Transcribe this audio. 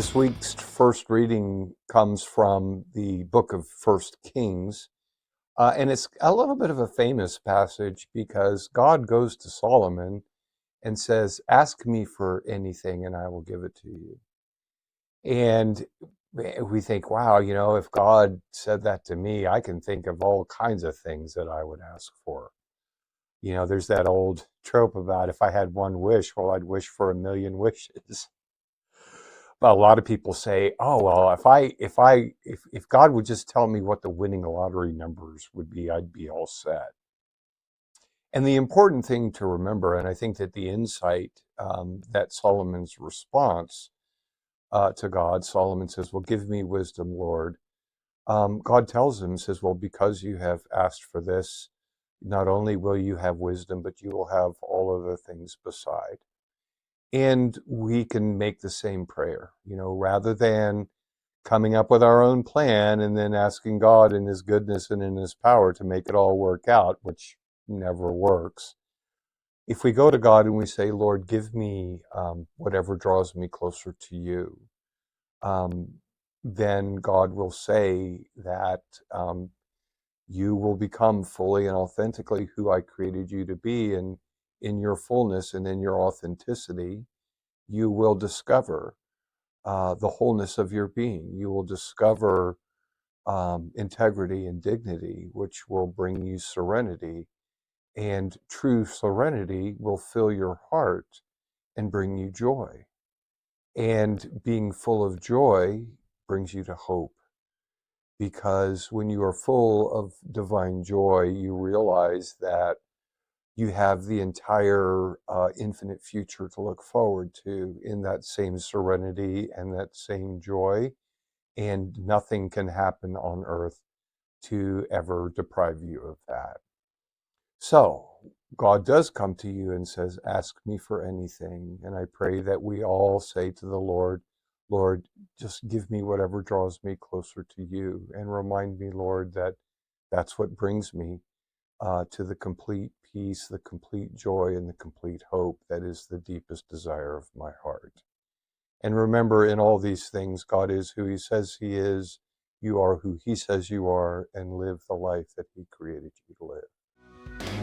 This week's first reading comes from the book of First Kings, and it's a little bit of a famous passage because God goes to Solomon and says, "Ask me for anything and I will give it to you." And we think, wow, if God said that to me, I can think of all kinds of things that I would ask for. There's that old trope about if I had one wish, well, I'd wish for a million wishes. But a lot of people say, "Oh well, if God would just tell me what the winning lottery numbers would be, I'd be all set." And the important thing to remember, and I think that the insight that Solomon's response to God, Solomon says, "Well, give me wisdom, Lord." God tells him, says, "Well, because you have asked for this, not only will you have wisdom, but you will have all other things beside." And we can make the same prayer, rather than coming up with our own plan and then asking God in his goodness and in his power to make it all work out, which never works. If we go to God and we say, "Lord, give me whatever draws me closer to you," um, then God will say that you will become fully and authentically who I created you to be. And in your fullness and in your authenticity, you will discover the wholeness of your being. You will discover integrity and dignity, which will bring you serenity. And true serenity will fill your heart and bring you joy. And being full of joy brings you to hope. Because when you are full of divine joy, you realize that you have the entire infinite future to look forward to in that same serenity and that same joy. And nothing can happen on earth to ever deprive you of that. So, God does come to you and says, "Ask me for anything." And I pray that we all say to the Lord, "Lord, just give me whatever draws me closer to you." And remind me, Lord, that that's what brings me to the complete peace, the complete joy, and the complete hope that is the deepest desire of my heart. And remember, in all these things, God is who he says he is, you are who he says you are, and live the life that he created you to live.